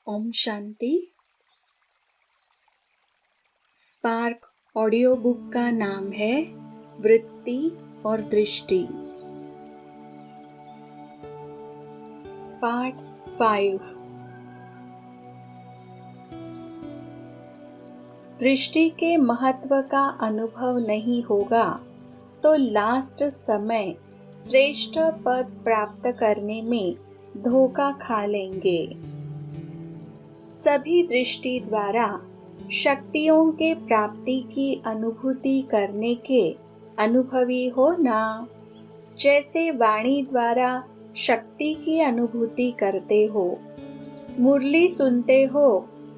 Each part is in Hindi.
Om Shanti. Spark audio book का नाम है वृत्ति और दृष्टि। पार्ट 5। दृष्टि के महत्व का अनुभव नहीं होगा तो लास्ट समय श्रेष्ठ पद प्राप्त करने में धोखा खा लेंगे। सभी दृष्टि द्वारा शक्तियों के प्राप्ति की अनुभूति करने के अनुभवी हो ना। जैसे वाणी द्वारा शक्ति की अनुभूति करते हो, मुरली सुनते हो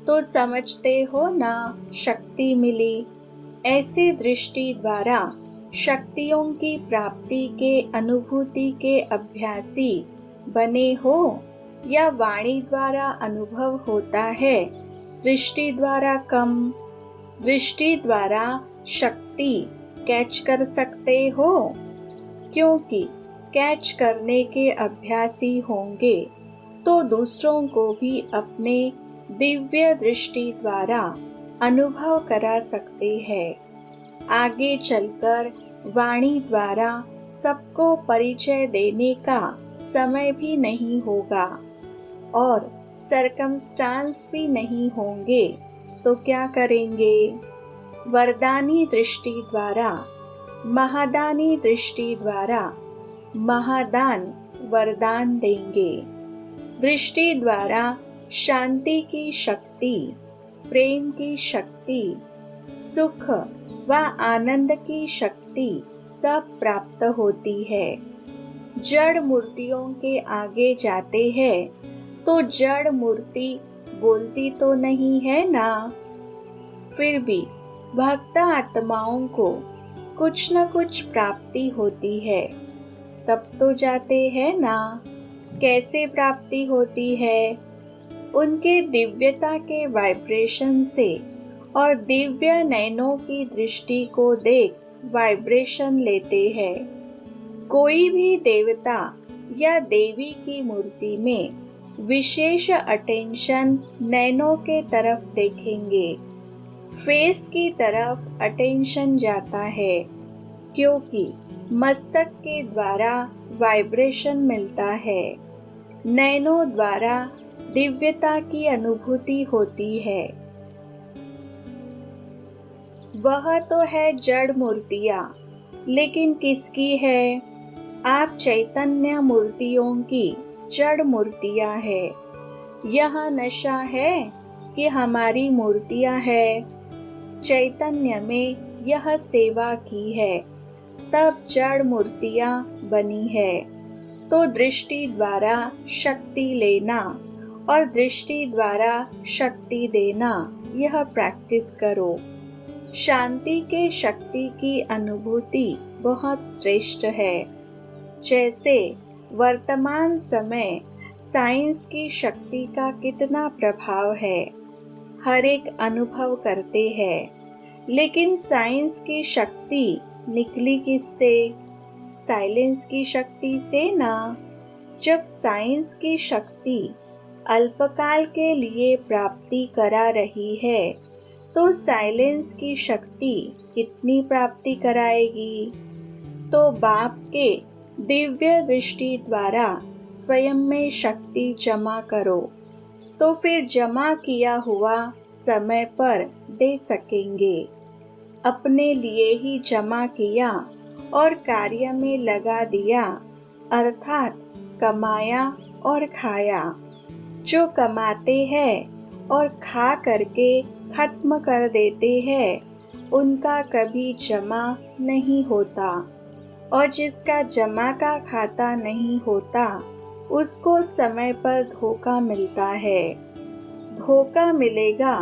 तो समझते हो ना शक्ति मिली। ऐसे दृष्टि द्वारा शक्तियों की प्राप्ति के अनुभूति के अभ्यासी बने हो या वाणी द्वारा अनुभव होता है, दृष्टि द्वारा कम, दृष्टि द्वारा शक्ति कैच कर सकते हो। क्योंकि कैच करने के अभ्यासी होंगे तो दूसरों को भी अपने दिव्य दृष्टि द्वारा अनुभव करा सकते हैं। आगे चलकर वाणी द्वारा सबको परिचय देने का समय भी नहीं होगा और सरकमस्टांस भी नहीं होंगे तो क्या करेंगे? वरदानी दृष्टि द्वारा, महादानी दृष्टि द्वारा महादान वरदान देंगे। दृष्टि द्वारा शांति की शक्ति, प्रेम की शक्ति, सुख व आनंद की शक्ति सब प्राप्त होती है। जड़ मूर्तियों के आगे जाते हैं तो जड़ मूर्ति बोलती तो नहीं है ना। फिर भी भक्त आत्माओं को कुछ न कुछ प्राप्ति होती है, तब तो जाते हैं ना। कैसे प्राप्ति होती है? उनके दिव्यता के वाइब्रेशन से और दिव्य नयनों की दृष्टि को देख वाइब्रेशन लेते हैं। कोई भी देवता या देवी की मूर्ति में विशेष अटेंशन नैनों के तरफ देखेंगे, फेस की तरफ अटेंशन जाता है, क्योंकि मस्तक के द्वारा वाइब्रेशन मिलता है, नैनों द्वारा दिव्यता की अनुभूति होती है। वह तो है जड़ मूर्तियाँ, लेकिन किसकी है? आप चैतन्य मूर्तियों की जड़ मूर्तियाँ है। यह नशा है कि हमारी मूर्तियाँ है। चैतन्य में यह सेवा की है, तब जड़ मूर्तियाँ बनी है। तो दृष्टि द्वारा शक्ति लेना और दृष्टि द्वारा शक्ति देना, यह प्रैक्टिस करो। शांति के शक्ति की अनुभूति बहुत श्रेष्ठ है। जैसे वर्तमान समय साइंस की शक्ति का कितना प्रभाव है, हर एक अनुभव करते हैं। लेकिन साइंस की शक्ति निकली किससे? साइलेंस की शक्ति से ना। जब साइंस की शक्ति अल्पकाल के लिए प्राप्ति करा रही है तो साइलेंस की शक्ति कितनी प्राप्ति कराएगी? तो बाप के दिव्य दृष्टि द्वारा स्वयं में शक्ति जमा करो, तो फिर जमा किया हुआ समय पर दे सकेंगे। अपने लिए ही जमा किया और कार्य में लगा दिया, अर्थात कमाया और खाया। जो कमाते हैं और खा करके खत्म कर देते हैं, उनका कभी जमा नहीं होता। और जिसका जमा का खाता नहीं होता, उसको समय पर धोखा मिलता है। धोखा मिलेगा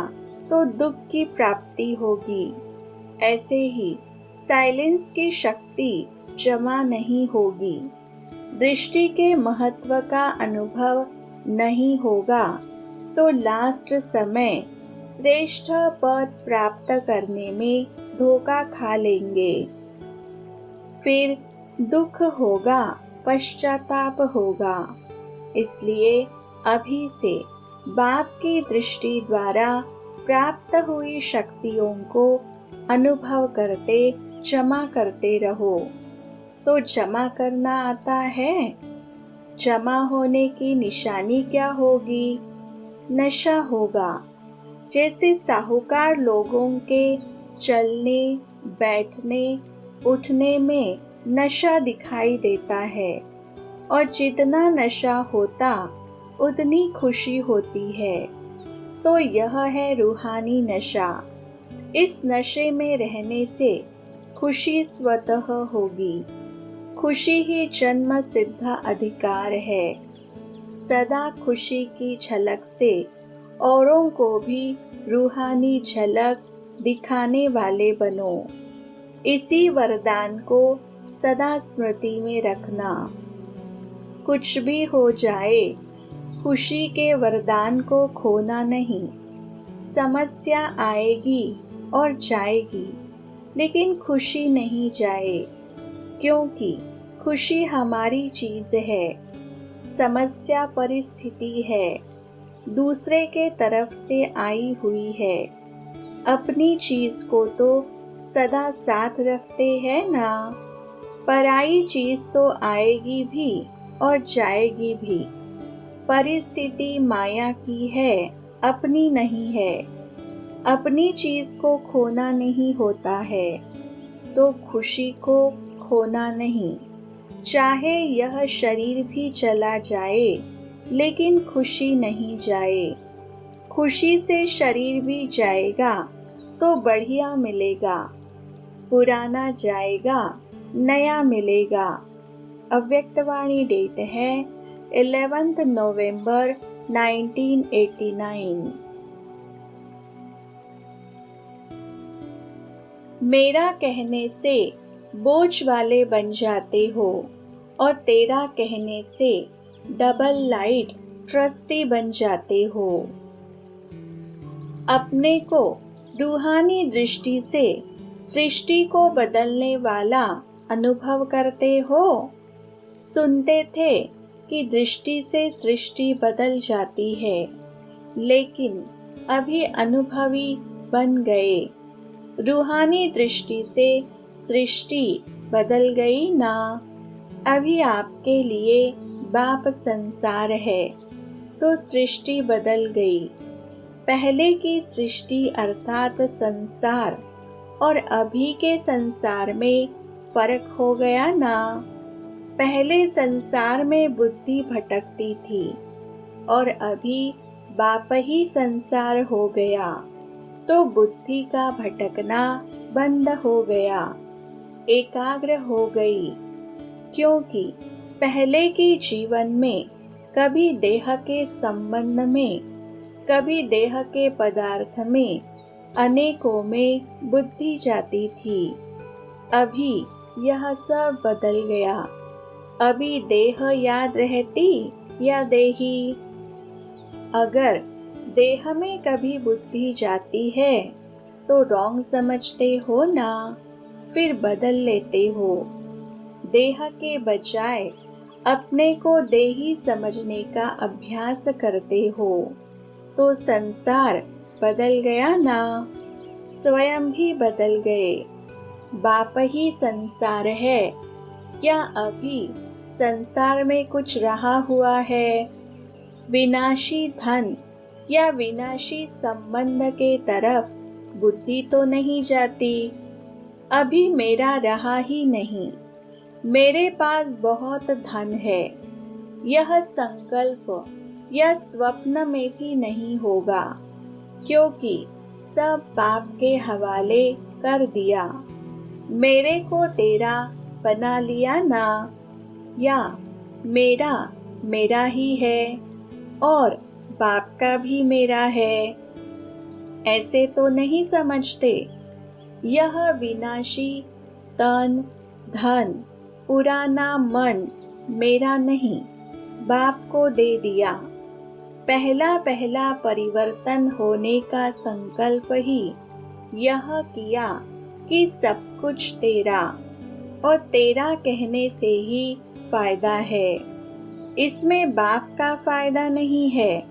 तो दुख की प्राप्ति होगी। ऐसे ही साइलेंस की शक्ति जमा नहीं होगी, दृष्टि के महत्व का अनुभव नहीं होगा तो लास्ट समय श्रेष्ठ पद प्राप्त करने में धोखा खा लेंगे। फिर दुख होगा, पश्चाताप होगा। इसलिए अभी से बाप की दृष्टि द्वारा प्राप्त हुई शक्तियों को अनुभव करते जमा करते रहो। तो जमा करना आता है। जमा होने की निशानी क्या होगी? नशा होगा। जैसे साहूकार लोगों के चलने, बैठने, उठने में नशा दिखाई देता है, और जितना नशा होता उतनी खुशी होती है। तो यह है रूहानी नशा। इस नशे में रहने से खुशी स्वतः होगी। खुशी ही जन्म सिद्ध अधिकार है। सदा खुशी की झलक से औरों को भी रूहानी झलक दिखाने वाले बनो। इसी वरदान को सदा स्मृति में रखना। कुछ भी हो जाए, खुशी के वरदान को खोना नहीं। समस्या आएगी और जाएगी, लेकिन खुशी नहीं जाए, क्योंकि खुशी हमारी चीज है। समस्या परिस्थिति है, दूसरे के तरफ से आई हुई है। अपनी चीज को तो सदा साथ रखते हैं ना। पराई चीज तो आएगी भी और जाएगी भी। परिस्थिति माया की है, अपनी नहीं है। अपनी चीज को खोना नहीं होता है, तो खुशी को खोना नहीं। चाहे यह शरीर भी चला जाए, लेकिन खुशी नहीं जाए। खुशी से शरीर भी जाएगा तो बढ़िया मिलेगा। पुराना जाएगा, नया मिलेगा। अव्यक्तवाणी डेट है 11 नवंबर 1989। मेरा कहने से बोझ वाले बन जाते हो, और तेरा कहने से डबल लाइट ट्रस्टी बन जाते हो। अपने को रूहानी दृष्टि से सृष्टि को बदलने वाला अनुभव करते हो। सुनते थे कि दृष्टि से सृष्टि बदल जाती है, लेकिन अभी अनुभवी बन गए। रूहानी दृष्टि से सृष्टि बदल गई ना। अभी आपके लिए बाप संसार है, तो सृष्टि बदल गई। पहले की सृष्टि अर्थात संसार और अभी के संसार में फर्क हो गया ना। पहले संसार में बुद्धि भटकती थी, और अभी बाप ही संसार हो गया, तो बुद्धि का भटकना बंद हो गया, एकाग्र हो गई। क्योंकि पहले के जीवन में कभी देह के संबंध में, कभी देह के पदार्थ में, अनेकों में बुद्धि जाती थी। अभी यह सब बदल गया। अभी देह याद रहती या देही? अगर देह में कभी बुद्धि जाती है तो रॉन्ग समझते हो ना, फिर बदल लेते हो। देह के बजाय अपने को देही समझने का अभ्यास करते हो, तो संसार बदल गया ना। स्वयं भी बदल गए। बाप ही संसार है, क्या अभी संसार में कुछ रहा हुआ है? विनाशी धन या विनाशी संबंध के तरफ बुद्धि तो नहीं जाती। अभी मेरा रहा ही नहीं। मेरे पास बहुत धन है, यह संकल्प या स्वप्न में भी नहीं होगा, क्योंकि सब बाप के हवाले कर दिया। मेरे को तेरा बना लिया ना, या मेरा मेरा ही है और बाप का भी मेरा है। ऐसे तो नहीं समझते। यह विनाशी तन, धन, पुराना मन मेरा नहीं, बाप को दे दिया। पहला पहला परिवर्तन होने का संकल्प ही यह किया कि सब कुछ तेरा, और तेरा कहने से ही फायदा है। इसमें बाप का फायदा नहीं है।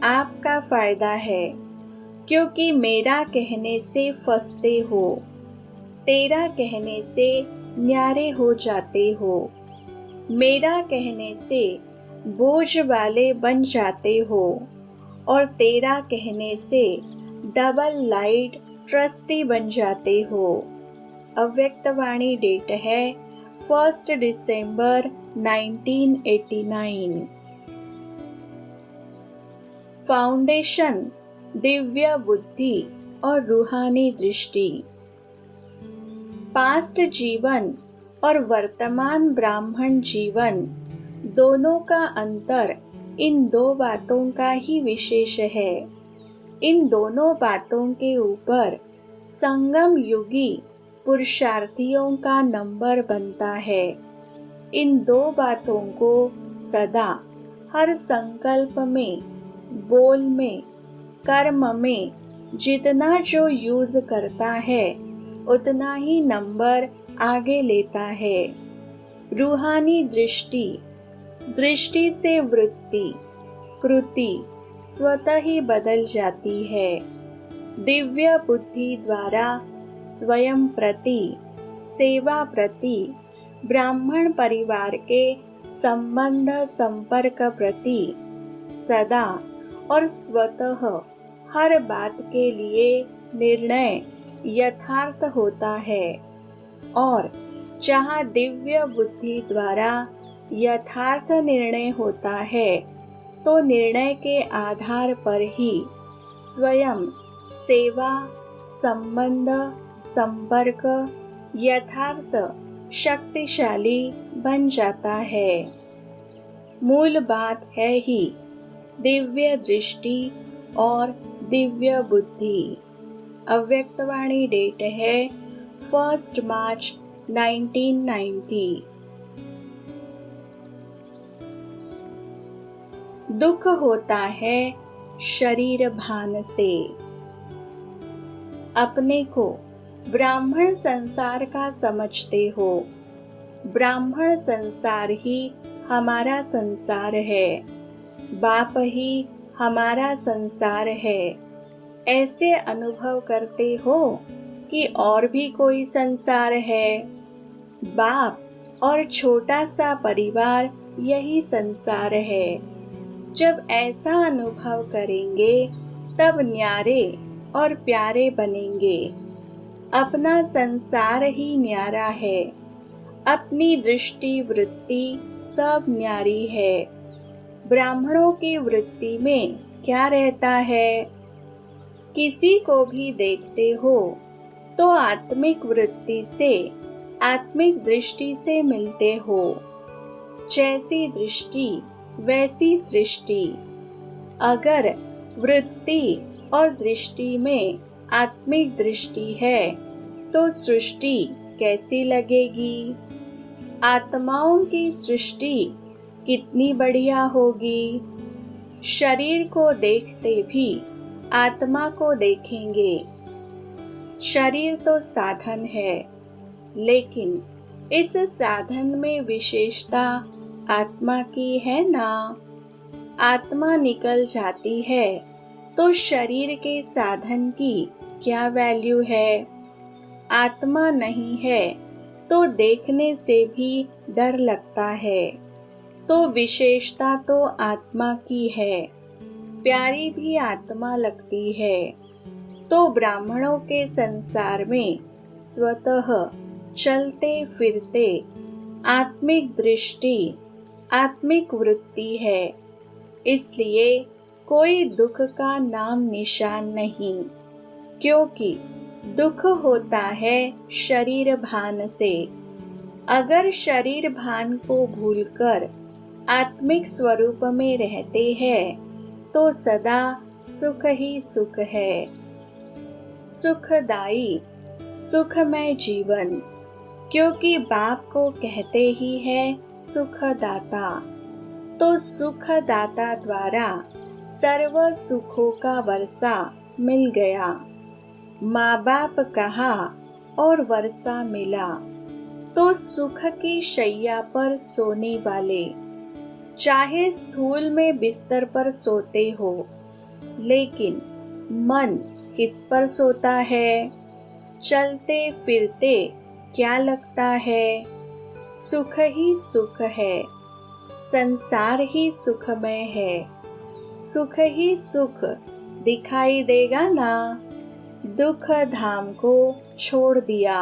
आपका फायदा है, क्योंकि मेरा कहने से फंसते हो, तेरा कहने से न्यारे हो जाते हो, मेरा कहने से बोझ वाले बन जाते हो और तेरा कहने से डबल लाइट ट्रस्टी बन जाते हो। अव्यक्तवाणी डेट है 1 दिसंबर 1989। फाउंडेशन दिव्य बुद्धि और रूहानी दृष्टि। पास्ट जीवन और वर्तमान ब्राह्मण जीवन दोनों का अंतर इन दो बातों का ही विशेष है। इन दोनों बातों के ऊपर संगम युगी पुरुषार्थियों का नंबर बनता है। इन दो बातों को सदा हर संकल्प में, बोल में, कर्म में जितना जो यूज करता है उतना ही नंबर आगे लेता है। रूहानी दृष्टि, दृष्टि से वृत्ति, कृति स्वतः ही बदल जाती है। दिव्य बुद्धि द्वारा स्वयं प्रति, सेवा प्रति, ब्राह्मण परिवार के संबंध संपर्क प्रति सदा और स्वतः हर बात के लिए निर्णय यथार्थ होता है। और जहाँ दिव्य बुद्धि द्वारा यथार्थ निर्णय होता है तो निर्णय के आधार पर ही स्वयं सेवा, संबंध, संपर्क यथार्थ शक्तिशाली बन जाता है। मूल बात है ही दिव्य दृष्टि और दिव्य बुद्धि। अव्यक्तवाणी डेट है 1 मार्च 1990। दुख होता है शरीर भान से। अपने को ब्राह्मण संसार का समझते हो। ब्राह्मण संसार ही हमारा संसार है, बाप ही हमारा संसार है। ऐसे अनुभव करते हो कि और भी कोई संसार है। बाप और छोटा सा परिवार यही संसार है। जब ऐसा अनुभव करेंगे तब न्यारे और प्यारे बनेंगे। अपना संसार ही न्यारा है, अपनी दृष्टि वृत्ति सब न्यारी है। ब्राह्मणों की वृत्ति में क्या रहता है? किसी को भी देखते हो तो आत्मिक वृत्ति से, आत्मिक दृष्टि से मिलते हो। जैसी दृष्टि वैसी सृष्टि। अगर वृत्ति और दृष्टि में आत्मिक दृष्टि है तो सृष्टि कैसी लगेगी? आत्माओं की सृष्टि कितनी बढ़िया होगी। शरीर को देखते भी आत्मा को देखेंगे। शरीर तो साधन है, लेकिन इस साधन में विशेषता आत्मा की है ना। आत्मा निकल जाती है तो शरीर के साधन की क्या वैल्यू है? आत्मा नहीं है तो देखने से भी डर लगता है। तो विशेषता तो आत्मा की है, प्यारी भी आत्मा लगती है। तो ब्राह्मणों के संसार में स्वतः चलते फिरते आत्मिक दृष्टि, आत्मिक वृत्ति है। इसलिए कोई दुख का नाम निशान नहीं, क्योंकि दुख होता है शरीर भान से। अगर शरीर भान को भूलकर आत्मिक स्वरूप में रहते हैं तो सदा सुख ही सुख है। सुखदाई, सुखमय जीवन, क्योंकि बाप को कहते ही है सुखदाता। तो सुखदाता द्वारा सर्व सुखों का वर्षा मिल गया। माँ बाप कहा और वर्षा मिला। तो सुख की शैया पर सोने वाले, चाहे स्थूल में बिस्तर पर सोते हो लेकिन मन किस पर सोता है? चलते फिरते क्या लगता है? सुख ही सुख है, संसार ही सुखमय है। सुख ही सुख दिखाई देगा ना, दुख धाम को छोड़ दिया।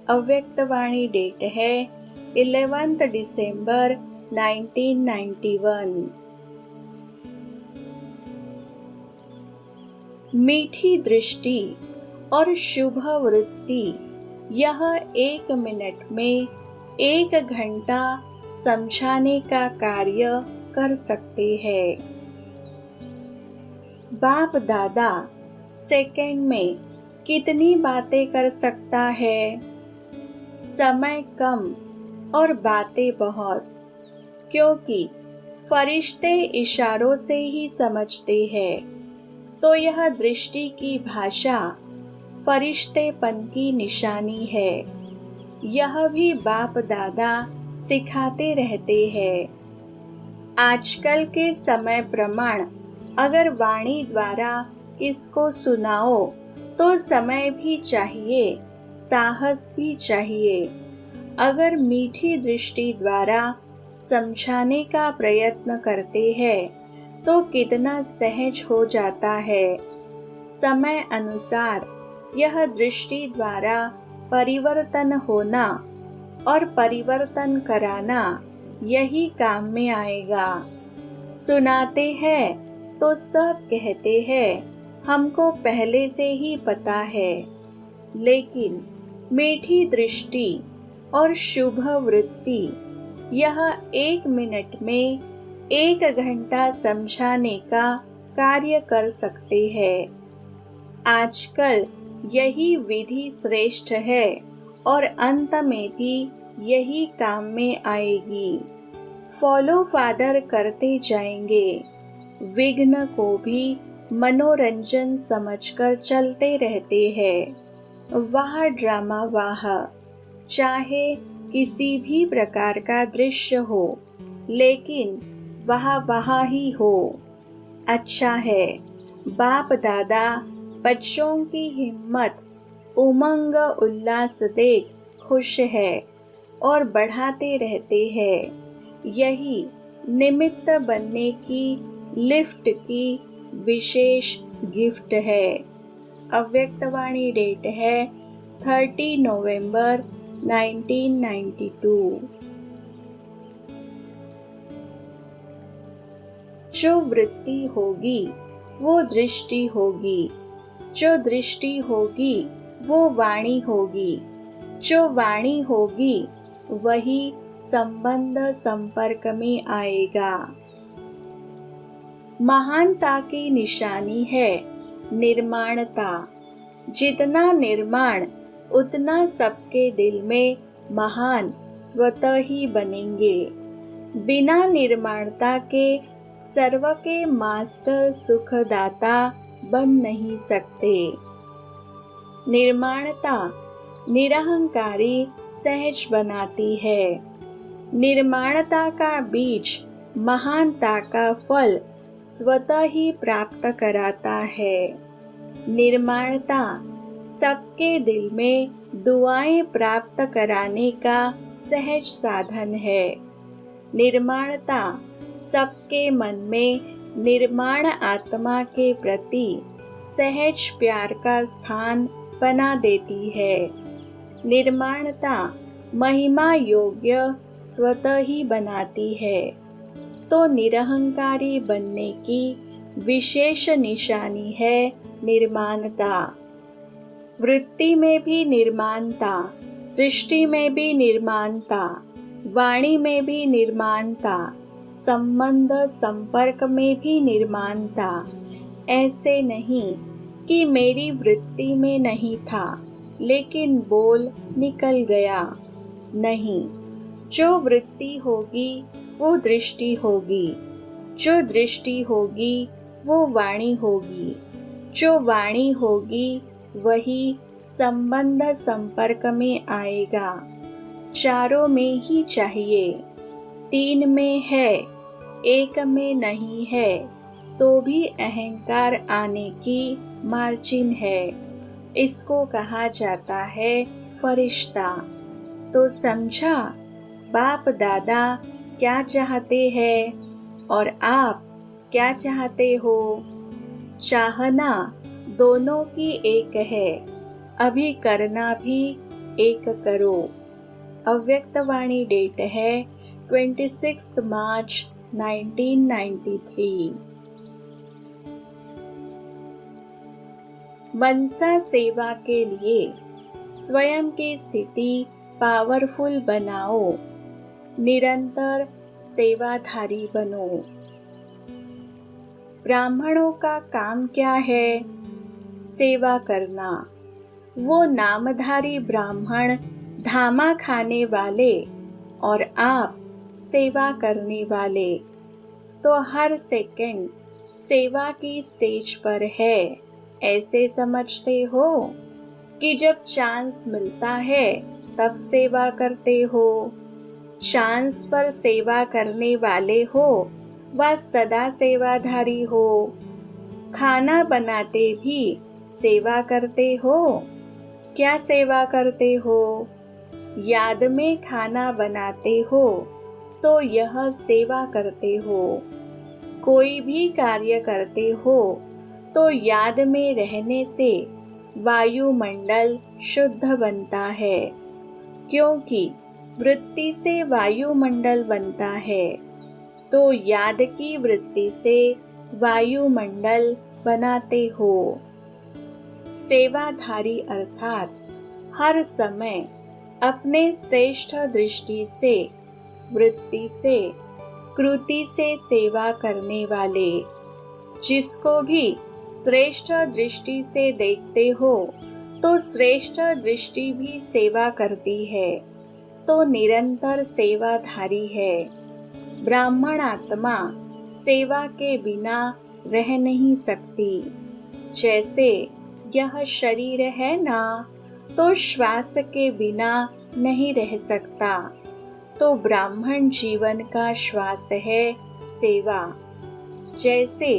अव्यक्त वाणी डेट है 11 दिसंबर 1991। मीठी दृष्टि और शुभ वृत्ति यह 1 मिनट में 1 घंटा समझाने का कार्य कर सकते हैं। बाप दादा सेकंड में कितनी बातें कर सकता है? समय कम और बातें बहुत, क्योंकि फरिश्ते इशारों से ही समझते हैं। तो यह दृष्टि की भाषा फरिश्तेपन की निशानी है। यह भी बाप दादा सिखाते रहते हैं। आजकल के समय प्रमाण अगर वाणी द्वारा इसको सुनाओ तो समय भी चाहिए, साहस भी चाहिए। अगर मीठी दृष्टि द्वारा समझाने का प्रयत्न करते हैं तो कितना सहज हो जाता है। समय अनुसार यह दृष्टि द्वारा परिवर्तन होना और परिवर्तन कराना यही काम में आएगा। सुनाते हैं तो सब कहते हैं हमको पहले से ही पता है, लेकिन मीठी दृष्टि और शुभ वृत्ति यह 1 मिनट में 1 घंटा समझाने का कार्य कर सकते हैं। आजकल यही विधि श्रेष्ठ है और अंत में भी यही काम में आएगी। फॉलो फादर करते जाएंगे। विघ्न को भी मनोरंजन समझकर चलते रहते हैं। वाह ड्रामा वाह, चाहे किसी भी प्रकार का दृश्य हो, लेकिन वह वहाँ ही हो। अच्छा है, बाप दादा बच्चों की हिम्मत, उमंग उल्लास देख खुश है और बढ़ाते रहते हैं। यही निमित्त बनने की लिफ्ट की विशेष गिफ्ट है। अव्यक्तवाणी डेट है 30 नवंबर 1992। जो वृत्ति होगी वो दृष्टि होगी, जो दृष्टि होगी वो वाणी होगी, जो वाणी होगी वही संबंध संपर्क में आएगा। महानता की निशानी है निर्माणता। जितना निर्माण उतना सबके दिल में महान स्वतः ही बनेंगे। बिना निर्माणता के सर्व के मास्टर सुखदाता बन नहीं सकते। निर्माणता निरहंकारी सहज बनाती है। निर्माणता का बीज महानता का फल स्वतः ही प्राप्त कराता है। निर्माणता सबके दिल में दुआएं प्राप्त कराने का सहज साधन है। निर्माणता सबके मन में निर्माण आत्मा के प्रति सहज प्यार का स्थान बना देती है। निर्माणता महिमा योग्य स्वतः ही बनाती है। तो निरहंकारी बनने की विशेष निशानी है निर्माणता। वृत्ति में भी निर्माणता, दृष्टि में भी निर्माणता, वाणी में भी निर्माणता, संबंध संपर्क में भी निर्माणता। ऐसे नहीं कि मेरी वृत्ति में नहीं था लेकिन बोल निकल गया। नहीं, जो वृत्ति होगी वो दृष्टि होगी, जो दृष्टि होगी वो वाणी होगी, जो वाणी होगी वही संबंध संपर्क में आएगा। चारों में ही चाहिए, 3 में है, 1 में नहीं है। तो भी अहंकार आने की मार्जिन है। इसको कहा जाता है फरिश्ता। तो समझा बाप दादा क्या चाहते हैं और आप क्या चाहते हो। चाहना दोनों की एक है, अभी करना भी एक करो। अव्यक्तवाणी डेट है 26 मार्च 1993। मनसा सेवा के लिए स्वयं की स्थिति पावरफुल बनाओ, निरंतर सेवाधारी बनो। ब्राह्मणों का काम क्या है? सेवा करना। वो नामधारी ब्राह्मण धामा खाने वाले और आप सेवा करने वाले। तो हर सेकंड सेवा की स्टेज पर है, ऐसे समझते हो कि जब चांस मिलता है तब सेवा करते हो। चांस पर सेवा करने वाले हो व सदा सेवाधारी हो। खाना बनाते भी सेवा करते हो। क्या सेवा करते हो? याद में खाना बनाते हो तो यह सेवा करते हो। कोई भी कार्य करते हो तो याद में रहने से वायुमंडल शुद्ध बनता है, क्योंकि वृत्ति से वायुमंडल बनता है। तो याद की वृत्ति से वायुमंडल बनाते हो। सेवाधारी अर्थात हर समय अपने श्रेष्ठ दृष्टि से, वृत्ति से, कृति से सेवा करने वाले। जिसको भी श्रेष्ठ दृष्टि से देखते हो तो श्रेष्ठ दृष्टि भी सेवा करती है, तो निरंतर सेवाधारी है। ब्राह्मण आत्मा सेवा के बिना रह नहीं सकती। जैसे यह शरीर है ना, तो श्वास के बिना नहीं रह सकता। तो ब्राह्मण जीवन का श्वास है सेवा। जैसे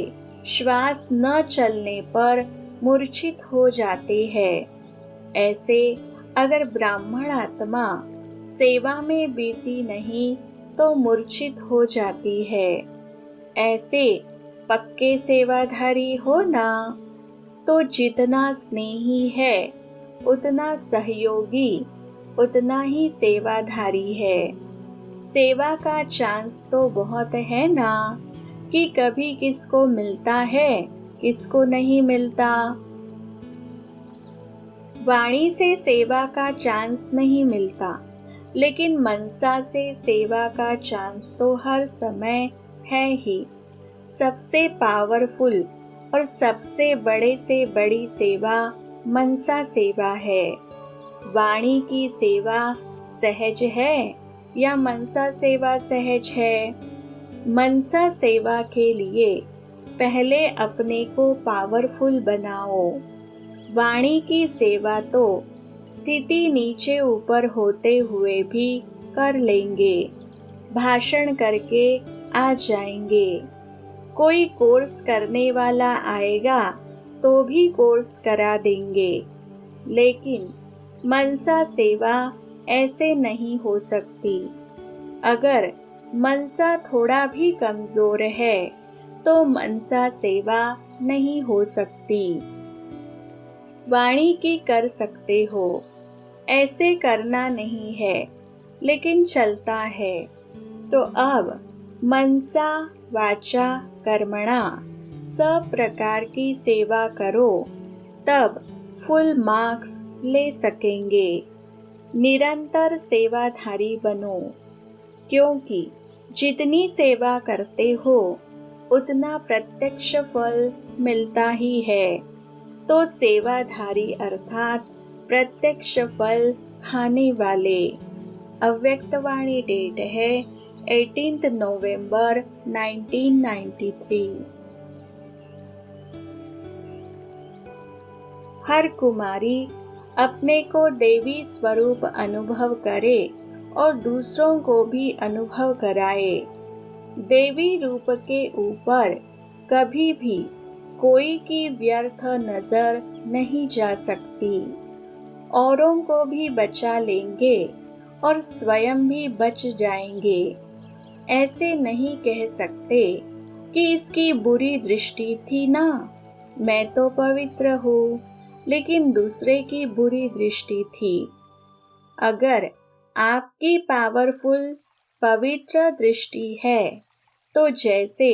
श्वास न चलने पर मूर्छित हो जाते हैं, ऐसे अगर ब्राह्मण आत्मा सेवा में बिजी नहीं तो मूर्छित हो जाती है। ऐसे पक्के सेवाधारी हो ना, तो जितना स्नेही है उतना सहयोगी, उतना ही सेवाधारी है। सेवा का चांस तो बहुत है ना, कि कभी किसको मिलता है किसको नहीं मिलता। वाणी से सेवा का चांस नहीं मिलता, लेकिन मनसा से सेवा का चांस तो हर समय है ही। सबसे पावरफुल और सबसे बड़े से बड़ी सेवा मनसा सेवा है। वाणी की सेवा सहज है या मनसा सेवा सहज है? मनसा सेवा के लिए पहले अपने को पावरफुल बनाओ। वाणी की सेवा तो स्थिति नीचे ऊपर होते हुए भी कर लेंगे, भाषण करके आ जाएंगे। कोई कोर्स करने वाला आएगा तो भी कोर्स करा देंगे, लेकिन मनसा सेवा ऐसे नहीं हो सकती। अगर मनसा थोड़ा भी कमजोर है तो मनसा सेवा नहीं हो सकती। वाणी की कर सकते हो, ऐसे करना नहीं है, लेकिन चलता है। तो अब मनसा वाचा कर्मणा सब प्रकार की सेवा करो, तब फुल मार्क्स ले सकेंगे। निरंतर सेवाधारी बनो, क्योंकि जितनी सेवा करते हो उतना प्रत्यक्ष फल मिलता ही है। तो सेवाधारी अर्थात प्रत्यक्ष फल खाने वाले। अव्यक्तवाणी डेट है 18 नवंबर 1993। हर कुमारी अपने को देवी स्वरूप अनुभव करे और दूसरों को भी अनुभव कराए। देवी रूप के ऊपर कभी भी कोई की व्यर्थ नजर नहीं जा सकती। औरों को भी बचा लेंगे और स्वयं भी बच जाएंगे। ऐसे नहीं कह सकते कि इसकी बुरी दृष्टि थी ना, मैं तो पवित्र हूँ, लेकिन दूसरे की बुरी दृष्टि थी। अगर आपकी पावरफुल पवित्र दृष्टि है तो जैसे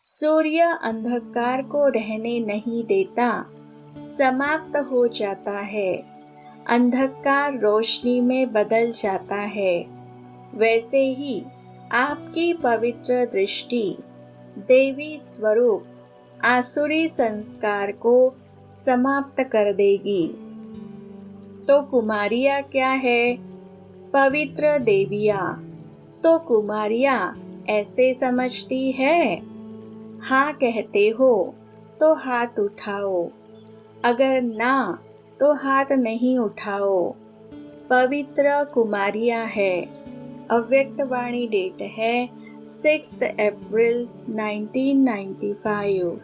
सूर्य अंधकार को रहने नहीं देता, समाप्त हो जाता है, अंधकार रोशनी में बदल जाता है, वैसे ही आपकी पवित्र दृष्टि देवी स्वरूप आसुरी संस्कार को समाप्त कर देगी। तो कुमारियाँ क्या है? पवित्र देवियाँ। तो कुमारियाँ ऐसे समझती है? हाँ कहते हो तो हाथ उठाओ, अगर ना तो हाथ नहीं उठाओ। पवित्र कुमारियाँ है। अव्यक्त वाणी डेट है 6 अप्रैल 1995।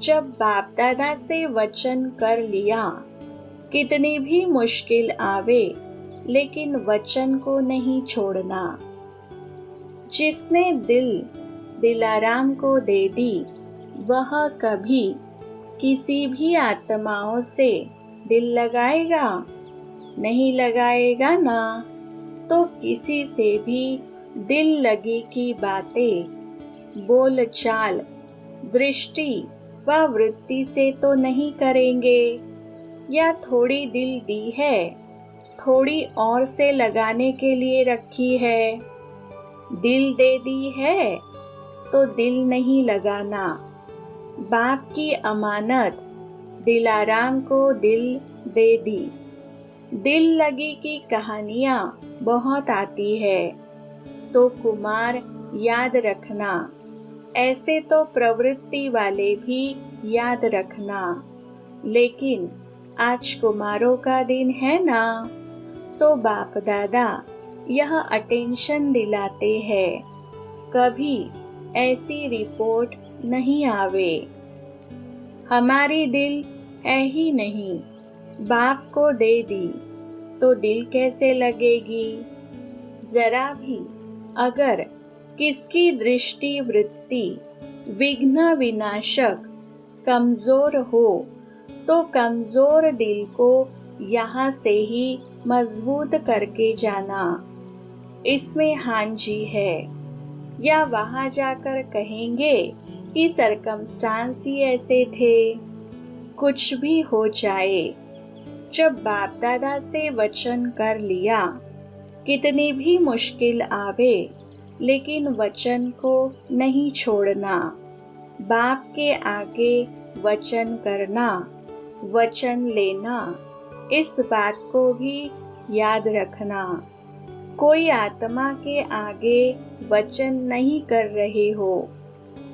जब बाप दादा से वचन कर लिया, कितनी भी मुश्किल आवे लेकिन वचन को नहीं छोड़ना। जिसने दिल दिलाराम को दे दी, वह कभी किसी भी आत्माओं से दिल लगाएगा? नहीं लगाएगा ना। तो किसी से भी दिल लगी की बातें, बोल चाल, दृष्टि व वृत्ति से तो नहीं करेंगे। या थोड़ी दिल दी है, थोड़ी और से लगाने के लिए रखी है। दिल दे दी है तो दिल नहीं लगाना। बाप की अमानत दिलाराम को दिल दे दी। दिल लगी की कहानियाँ बहुत आती है, तो कुमार याद रखना। ऐसे तो प्रवृत्ति वाले भी याद रखना, लेकिन आज कुमारों का दिन है ना, तो बाप दादा यह अटेंशन दिलाते हैं, कभी ऐसी रिपोर्ट नहीं आवे। हमारी दिल है ही नहीं, बाप को दे दी तो दिल कैसे लगेगी? जरा भी अगर किसकी दृष्टि वृत्ति विघ्न विनाशक कमजोर हो, तो कमजोर दिल को यहाँ से ही मजबूत करके जाना। इसमें हाँ जी है, या वहाँ जाकर कहेंगे कि सरकमस्टांस ही ऐसे थे। कुछ भी हो जाए, जब बाप दादा से वचन कर लिया, कितनी भी मुश्किल आवे लेकिन वचन को नहीं छोड़ना। बाप के आगे वचन करना, वचन लेना, इस बात को भी याद रखना। कोई आत्मा के आगे वचन नहीं कर रहे हो,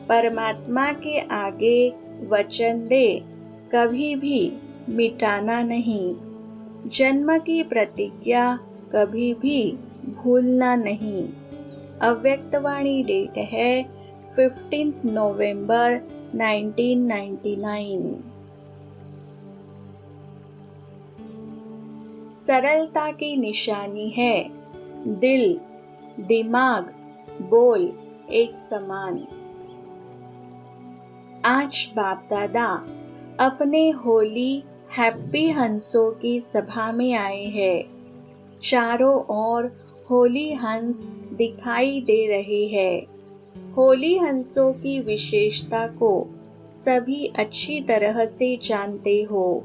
परमात्मा के आगे वचन दे, कभी भी मिटाना नहीं। जन्म की प्रतिज्ञा कभी भी भूलना नहीं। अव्यक्त वाणी डेट है 15 नवंबर 1999। सरलता की निशानी है दिल, दिमाग, बोल एक समान। आज बाप दादा अपने होली हैप्पी हंसों की सभा में आए हैं। चारों ओर होली हंस दिखाई दे रहे हैं। होली हंसों की विशेषता को सभी अच्छी तरह से जानते हो।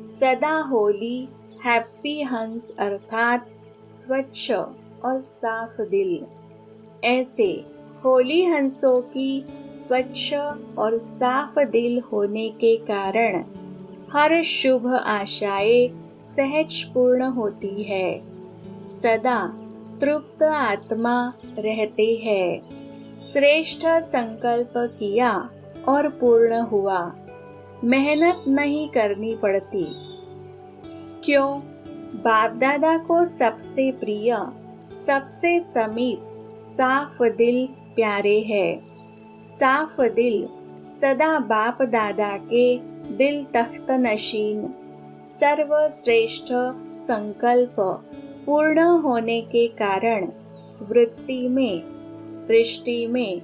सदा होली हैप्पी हंस अर्थात स्वच्छ और साफ दिल। ऐसे होली हंसों की स्वच्छ और साफ दिल होने के कारण हर शुभ आशाएं सहज पूर्ण होती है। सदा तृप्त आत्मा रहते हैं। श्रेष्ठ संकल्प किया और पूर्ण हुआ। मेहनत नहीं करनी पड़ती। क्यों? बाप दादा को सबसे प्रिय, सबसे समीप, साफ दिल प्यारे है। साफ दिल सदा बाप दादा के दिल तख्त नशीन। सर्वश्रेष्ठ संकल्प पूर्ण होने के कारण वृत्ति में, दृष्टि में,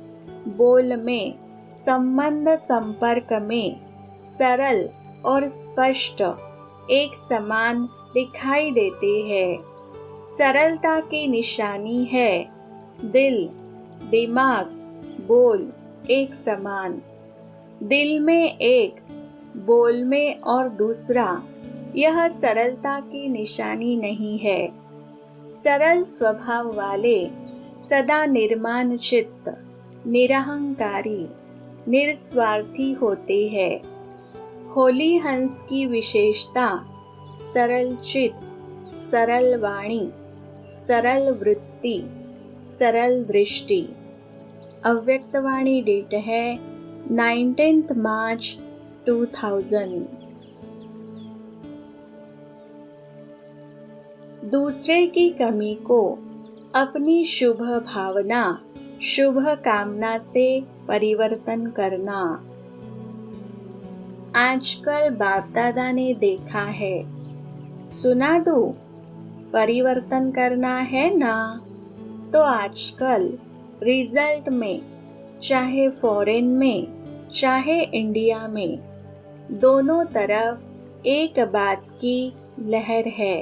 बोल में, संबंध संपर्क में सरल और स्पष्ट एक समान दिखाई देते हैं। सरलता की निशानी है दिल, दिमाग, बोल एक समान। दिल में एक, बोल में और दूसरा, यह सरलता की निशानी नहीं है। सरल स्वभाव वाले सदा निर्माण चित्त, निरहंकारी, निस्वार्थी होते हैं। होली हंस की विशेषता सरल चित्त, सरल वाणी, सरल वृत्ति, सरल दृष्टि। अव्यक्तवाणी डेट है 19 मार्च 2000। दूसरे की कमी को अपनी शुभ भावना, शुभ कामना से परिवर्तन करना। आजकल बाप दादा ने देखा है, सुना दूं, परिवर्तन करना है ना, तो आजकल रिजल्ट में, चाहे फॉरेन में, चाहे इंडिया में, दोनों तरफ एक बात की लहर है।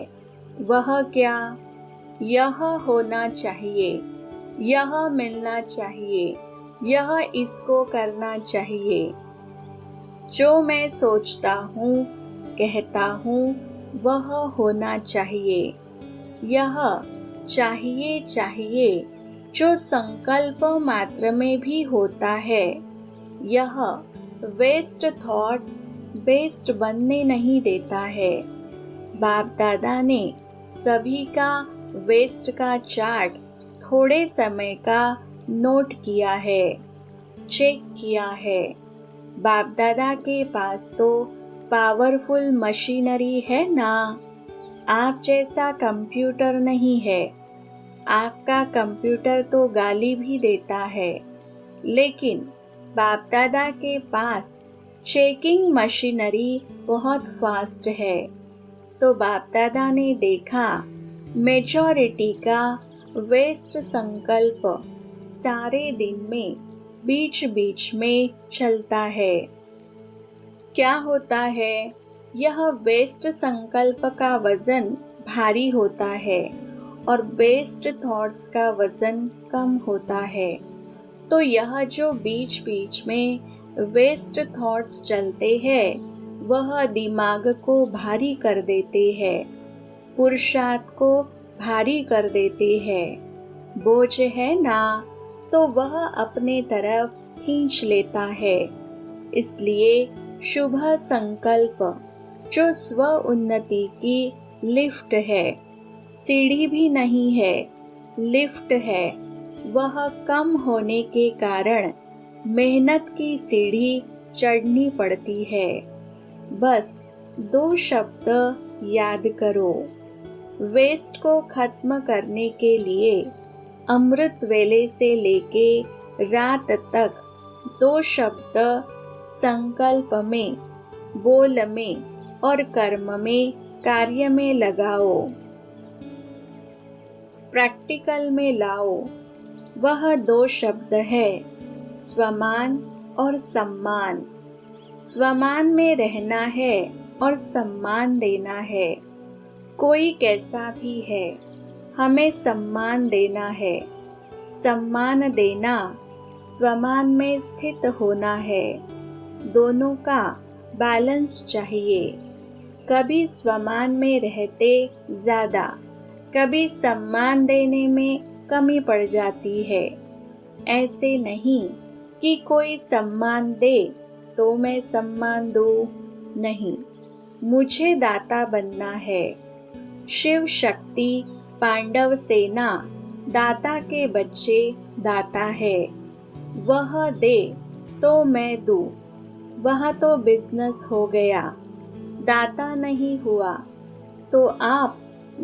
वह क्या? यह होना चाहिए, यह मिलना चाहिए, यह इसको करना चाहिए। जो मैं सोचता हूँ, कहता हूँ, वह होना चाहिए। यह चाहिए चाहिए जो संकल्प मात्र में भी होता है। यह वेस्ट थॉट्स बेस्ट बनने नहीं देता है। बाप दादा ने सभी का वेस्ट का चार्ट थोड़े समय का नोट किया है, चेक किया है। बाप दादा के पास तो पावरफुल मशीनरी है ना। आप जैसा कंप्यूटर नहीं है। आपका कंप्यूटर तो गाली भी देता है, लेकिन बाप दादा के पास चेकिंग मशीनरी बहुत फास्ट है। तो बाप दादा ने देखा मेजॉरिटी का वेस्ट संकल्प सारे दिन में बीच बीच में चलता है। क्या होता है? यह वेस्ट संकल्प का वजन भारी होता है और बेस्ट थॉट्स का वजन कम होता है। तो यह जो बीच बीच में वेस्ट थॉट्स चलते हैं, वह दिमाग को भारी कर देते हैं, पुरुषार्थ को भारी कर देते हैं। बोझ है ना, तो वह अपने तरफ खींच लेता है। इसलिए शुभ संकल्प जो स्व उन्नति की लिफ्ट है, सीढ़ी भी नहीं है, लिफ्ट है, वह कम होने के कारण मेहनत की सीढ़ी चढ़नी पड़ती है। बस 2 शब्द याद करो। वेस्ट को खत्म करने के लिए अमृत वेले से लेके रात तक 2 शब्द संकल्प में, बोल में और कर्म में, कार्य में लगाओ, प्रैक्टिकल में लाओ। वह 2 शब्द है स्वमान और सम्मान। स्वमान में रहना है और सम्मान देना है। कोई कैसा भी है, हमें सम्मान देना है। सम्मान देना, स्वमान में स्थित होना है। दोनों का बैलेंस चाहिए। कभी स्वमान में रहते ज़्यादा, कभी सम्मान देने में कमी पड़ जाती है। ऐसे नहीं कि कोई सम्मान दे तो मैं सम्मान दूँ, नहीं, मुझे दाता बनना है। शिव शक्ति पांडव सेना दाता के बच्चे दाता है। वह दे तो मैं दूँ, वह तो बिजनेस हो गया, दाता नहीं हुआ। तो आप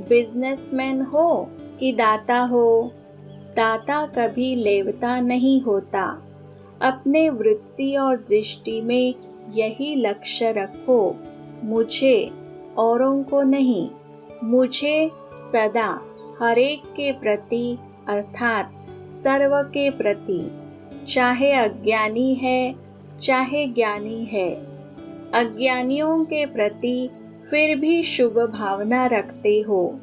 बिजनेसमैन हो कि दाता हो? दाता कभी लेवता नहीं होता। अपने वृत्ति और दृष्टि में यही लक्ष्य रखो, मुझे, औरों को नहीं। मुझे सदा हरेक के प्रति अर्थात सर्व के प्रति, चाहे अज्ञानी है चाहे ज्ञानी है। अज्ञानियों के प्रति फिर भी शुभ भावना रखते हो,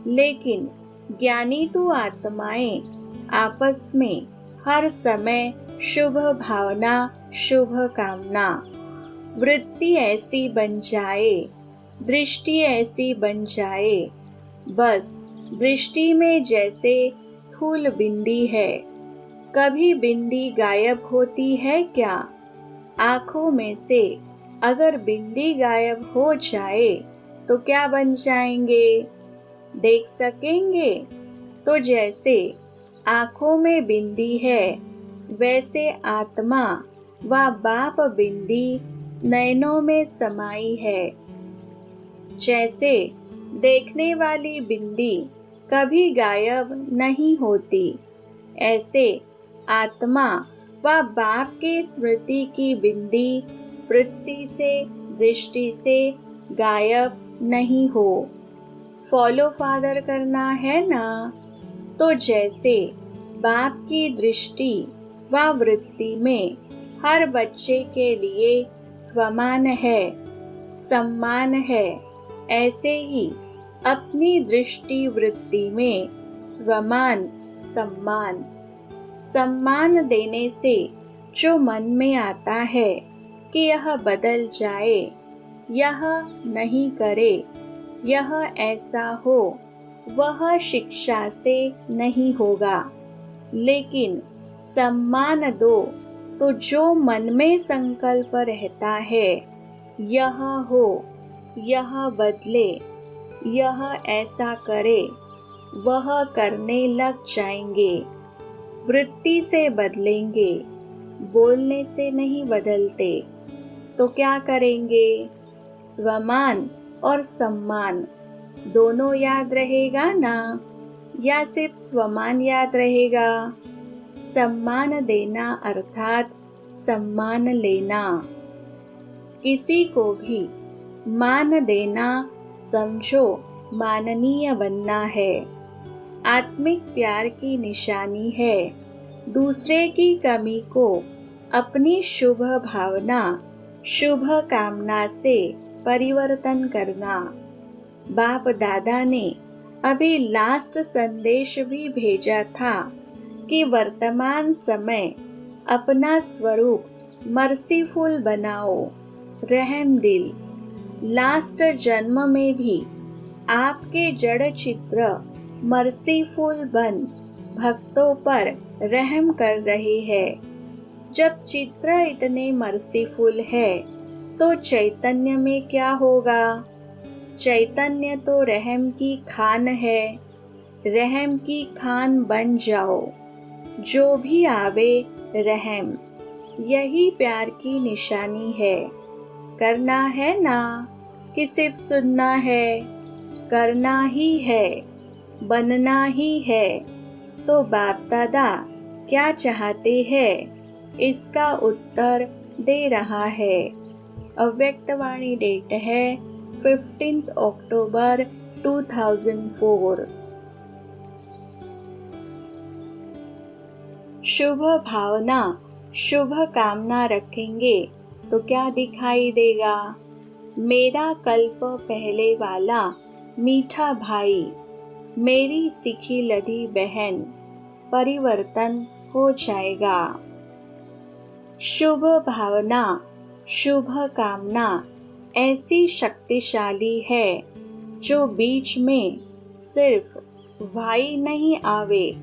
लेकिन ज्ञानी तो आत्माएं आपस में हर समय शुभ भावना, शुभ कामना। वृत्ति ऐसी बन जाए, दृष्टि ऐसी बन जाए, बस दृष्टि में जैसे स्थूल बिंदी है। कभी बिंदी गायब होती है क्या? आँखों में से अगर बिंदी गायब हो जाए तो क्या बन जाएंगे? देख सकेंगे? तो जैसे आँखों में बिंदी है, वैसे आत्मा व बाप बिंदी नयनों में समाई है। जैसे देखने वाली बिंदी कभी गायब नहीं होती, ऐसे आत्मा व बाप की स्मृति की बिंदी वृत्ति से, दृष्टि से गायब नहीं हो। फॉलो फादर करना है ना? तो जैसे बाप की दृष्टि व वृत्ति में हर बच्चे के लिए स्वमान है, सम्मान है, ऐसे ही अपनी दृष्टि वृत्ति में स्वमान, सम्मान, सम्मान देने से जो मन में आता है कि यह बदल जाए, यह नहीं करे, यह ऐसा हो, वह शिक्षा से नहीं होगा। लेकिन सम्मान दो तो जो मन में संकल्प रहता है, यह हो, यह बदले, यह ऐसा करे, वह करने लग जाएंगे। वृत्ति से बदलेंगे, बोलने से नहीं बदलते। तो क्या करेंगे? स्वमान और सम्मान दोनों याद रहेगा ना? या सिर्फ स्वमान याद रहेगा? सम्मान देना अर्थात सम्मान लेना। किसी को भी मान देना समझो माननीय बनना है। आत्मिक प्यार की निशानी है दूसरे की कमी को अपनी शुभ भावना, शुभ कामना से परिवर्तन करना। बाप दादा ने अभी लास्ट संदेश भी भेजा था कि वर्तमान समय अपना स्वरूप मर्सीफुल बनाओ, रहम दिल। लास्ट जन्म में भी आपके जड़ चित्र मर्सीफुल बन भक्तों पर रहम कर रहे हैं। जब चित्र इतने मर्सीफुल है तो चैतन्य में क्या होगा? चैतन्य तो रहम की खान है। रहम की खान बन जाओ, जो भी आवे रहम। यही प्यार की निशानी है। करना है ना कि सिर्फ सुनना है? करना ही है, बनना ही है। तो बाप दादा क्या चाहते हैं, इसका उत्तर दे रहा है। अव्यक्तवाणी डेट है 15 अक्टूबर 2004। शुभ भावना, शुभ कामना रखेंगे तो क्या दिखाई देगा? मेरा कल्प पहले वाला मीठा भाई, मेरी सीखी लदी बहन, परिवर्तन हो जाएगा। शुभ भावना, शुभ कामना ऐसी शक्तिशाली है जो बीच में सिर्फ भाई नहीं आवे,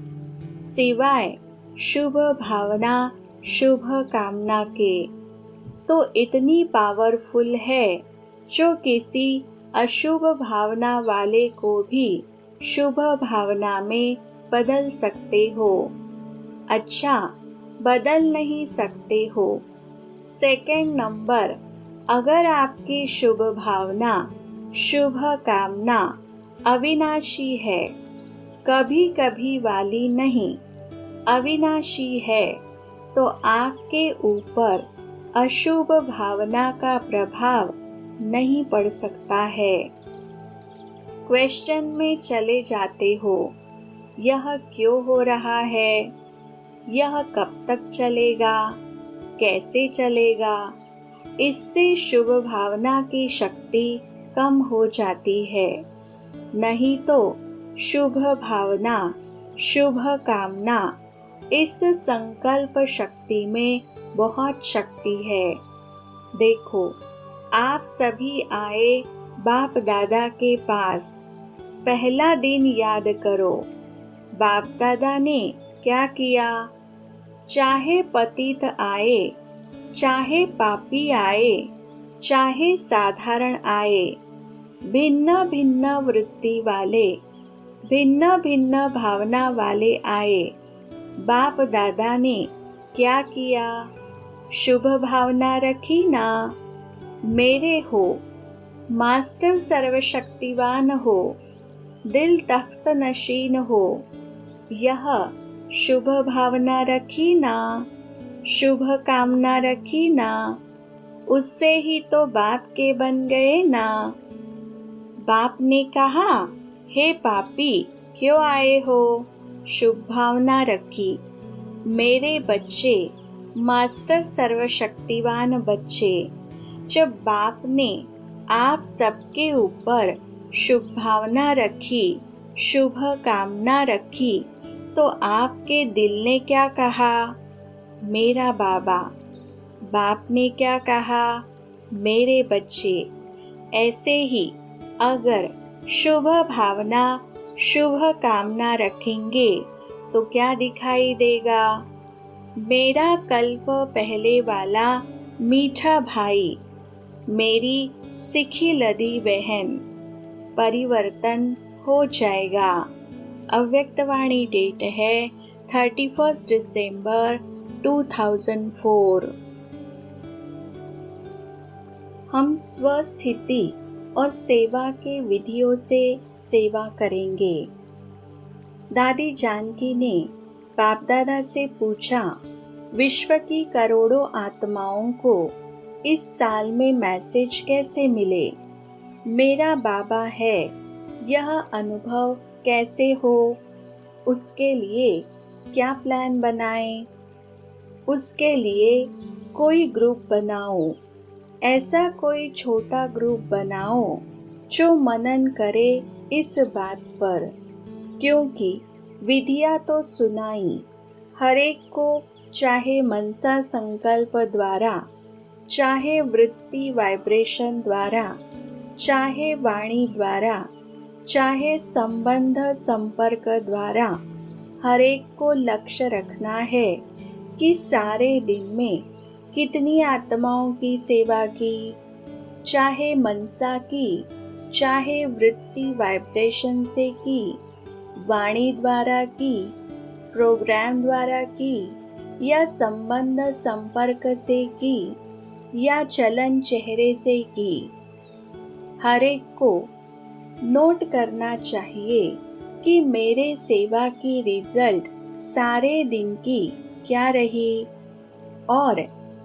सिवाय शुभ भावना, शुभ कामना के। तो इतनी पावरफुल है जो किसी अशुभ भावना वाले को भी शुभ भावना में बदल सकते हो। अच्छा, बदल नहीं सकते हो। सेकंड नंबर, अगर आपकी शुभ भावना, शुभ कामना अविनाशी है, कभी कभी वाली नहीं, अविनाशी है तो आपके ऊपर अशुभ भावना का प्रभाव नहीं पड़ सकता है। क्वेश्चन में चले जाते हो, यह क्यों हो रहा है, यह कब तक चलेगा, कैसे चलेगा। इससे शुभ भावना की शक्ति कम हो जाती है। नहीं तो शुभ भावना, शुभ कामना, इस संकल्प शक्ति में बहुत शक्ति है। देखो, आप सभी आए बाप दादा के पास। पहला दिन याद करो, बाप दादा ने क्या किया। चाहे पतित आए, चाहे पापी आए, चाहे साधारण आए, भिन्न भिन्न वृत्ति वाले, भिन्न भिन्न भावना वाले आए, बाप दादा ने क्या किया। शुभ भावना रखी ना, मेरे हो, मास्टर सर्वशक्तिवान हो, दिल तख्त नशीन हो, यह शुभ भावना रखी ना, शुभ कामना रखी ना, उससे ही तो बाप के बन गए ना। बाप ने कहा, हे पापी क्यों आए हो, शुभ भावना रखी। मेरे बच्चे, मास्टर सर्वशक्तिवान बच्चे, जब बाप ने आप सबके ऊपर शुभ भावना रखी, शुभ कामना रखी, तो आपके दिल ने क्या कहा, मेरा बाबा। बाप ने क्या कहा, मेरे बच्चे। ऐसे ही अगर शुभ भावना, शुभ कामना रखेंगे तो क्या दिखाई देगा। मेरा कल्प पहले वाला मीठा भाई, मेरी सिखी लदी बहन, परिवर्तन हो जाएगा। अव्यक्तवाणी डेट है 31 दिसंबर 2004। हम स्वस्थिति और सेवा के विधियों से सेवा करेंगे। दादी जानकी ने बाप दादा से पूछा, विश्व की करोड़ों आत्माओं को इस साल में मैसेज कैसे मिले। मेरा बाबा है, यह अनुभव कैसे हो, उसके लिए क्या प्लान बनाएं। उसके लिए कोई ग्रुप बनाओ, ऐसा कोई छोटा ग्रुप बनाओ जो मनन करे इस बात पर, क्योंकि विधियाँ तो सुनाई हर एक को, चाहे मनसा संकल्प द्वारा, चाहे वृत्ति वाइब्रेशन द्वारा, चाहे वाणी द्वारा, चाहे संबंध संपर्क द्वारा। हर एक को लक्ष्य रखना है कि सारे दिन में कितनी आत्माओं की सेवा की, चाहे मनसा की, चाहे वृत्ति वाइब्रेशन से की, वाणी द्वारा की, प्रोग्राम द्वारा की, या संबंध संपर्क से की, या चलन चेहरे से की। हर एक को नोट करना चाहिए कि मेरे सेवा की रिजल्ट सारे दिन की क्या रही। और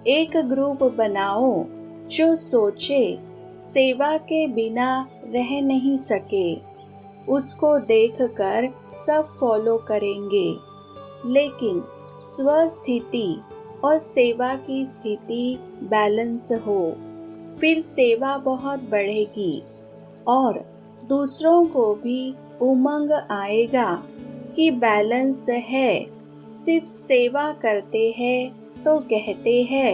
एक ग्रुप बनाओ जो सोचे सेवा के बिना रह नहीं सके, उसको देखकर सब फॉलो करेंगे। लेकिन स्वस्थिति और सेवा की स्थिति बैलेंस हो, फिर सेवा बहुत बढ़ेगी और दूसरों को भी उमंग आएगा कि बैलेंस है। सिर्फ सेवा करते हैं तो कहते हैं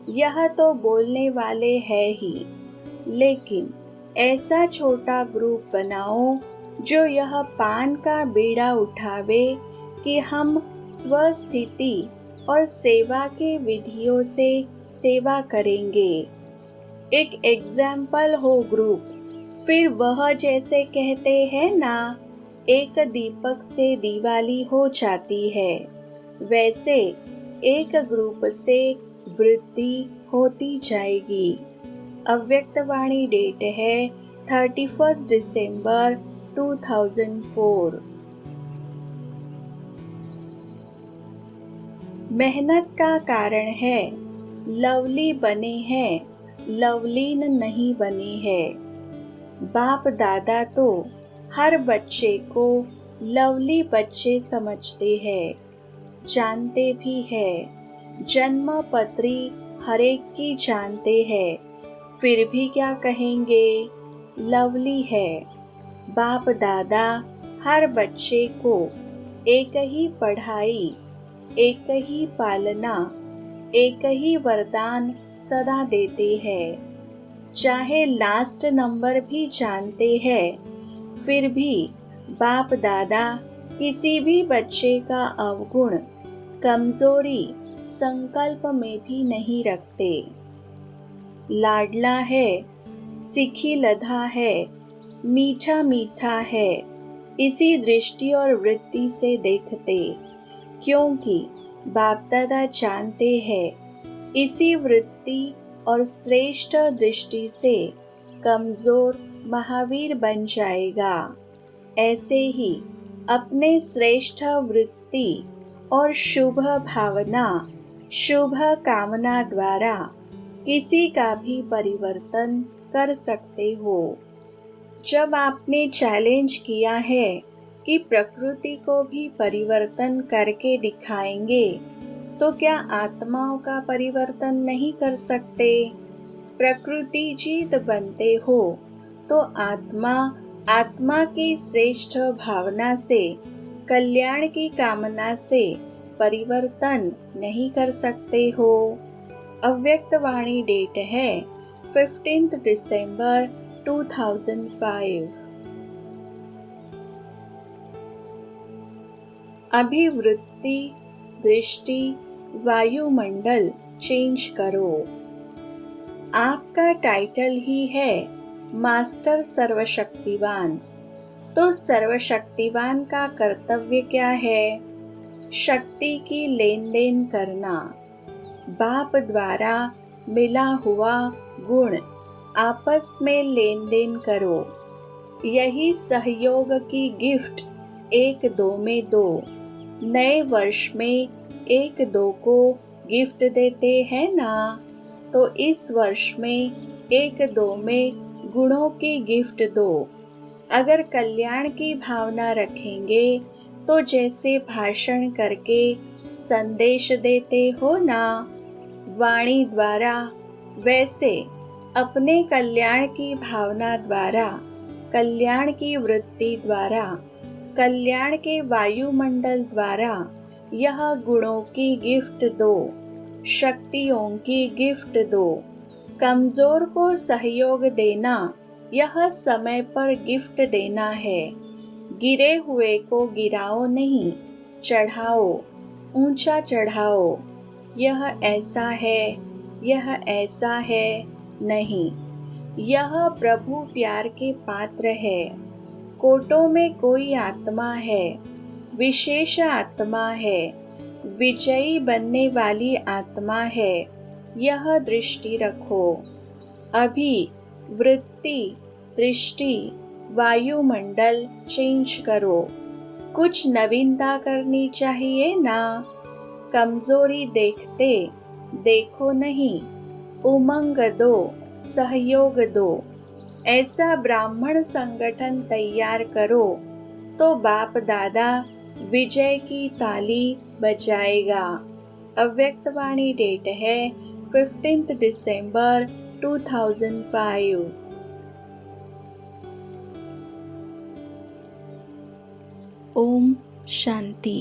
यह तो बोलने वाले हैं ही, लेकिन ऐसा छोटा ग्रुप बनाओ जो यह पान का बीड़ा उठावे कि हम स्वस्थिति और सेवा के विधियों से सेवा करेंगे। एक एग्जाम्पल हो ग्रुप, फिर वह जैसे कहते हैं ना, एक दीपक से दिवाली हो जाती है, वैसे एक ग्रुप से वृद्धि होती जाएगी। अव्यक्तवाणी डेट है 31 दिसंबर 2004। मेहनत का कारण है, लवली बने हैं, लवलीन नहीं बने हैं। बाप दादा तो हर बच्चे को लवली बच्चे समझते हैं, जानते भी है। जन्म पत्री हर एक की जानते हैं, फिर भी क्या कहेंगे, लवली है। बाप दादा हर बच्चे को एक ही पढ़ाई, एक ही पालना, एक ही वरदान सदा देते हैं। चाहे लास्ट नंबर भी जानते हैं, फिर भी बाप दादा किसी भी बच्चे का अवगुण, कमजोरी संकल्प में भी नहीं रखते। लाडला है, सिखी लधा है, मीठा मीठा है, इसी दृष्टि और वृत्ति से देखते, क्योंकि बाप दादा जानते हैं इसी वृत्ति और श्रेष्ठ दृष्टि से कमजोर महावीर बन जाएगा। ऐसे ही अपने श्रेष्ठ वृत्ति और शुभ भावना, शुभ कामना द्वारा किसी का भी परिवर्तन कर सकते हो। जब आपने चैलेंज किया है कि प्रकृति को भी परिवर्तन करके दिखाएंगे, तो क्या आत्माओं का परिवर्तन नहीं कर सकते? प्रकृति जीत बनते हो तो आत्मा की श्रेष्ठ भावना से, कल्याण की कामना से परिवर्तन नहीं कर सकते हो। अव्यक्त वाणी डेट है 15 दिसंबर 2005। अभिवृत्ति, दृष्टि, वायुमंडल चेंज करो। आपका टाइटल ही है मास्टर सर्वशक्तिवान, तो सर्वशक्तिवान का कर्तव्य क्या है? शक्ति की लेन देन करना। बाप द्वारा मिला हुआ गुण आपस में लेन देन करो। यही सहयोग की गिफ्ट 1-2 में दो। नए वर्ष में 1-2 को गिफ्ट देते हैं ना, तो इस वर्ष में 1-2 में गुणों की गिफ्ट दो। अगर कल्याण की भावना रखेंगे तो जैसे भाषण करके संदेश देते हो ना वाणी द्वारा, वैसे अपने कल्याण की भावना द्वारा, कल्याण की वृत्ति द्वारा, कल्याण के वायुमंडल द्वारा यह गुणों की गिफ्ट दो, शक्तियों की गिफ्ट दो। कमजोर को सहयोग देना यह समय पर गिफ्ट देना है। गिरे हुए को गिराओ नहीं, चढ़ाओ, ऊंचा चढ़ाओ। यह ऐसा है, यह ऐसा है नहीं। यह प्रभु प्यार के पात्र है। कोटों में कोई आत्मा है, विशेष आत्मा है, विजयी बनने वाली आत्मा है। यह दृष्टि रखो। अभी वृत्ति, दृष्टि, वायुमंडल चेंज करो। कुछ नवीनता करनी चाहिए ना। कमजोरी देखते देखो नहीं, उमंग दो, सहयोग दो। ऐसा ब्राह्मण संगठन तैयार करो तो बाप दादा विजय की ताली बजाएगा। अव्यक्त वाणी डेट है 15 दिसंबर 2005। ओम शांति।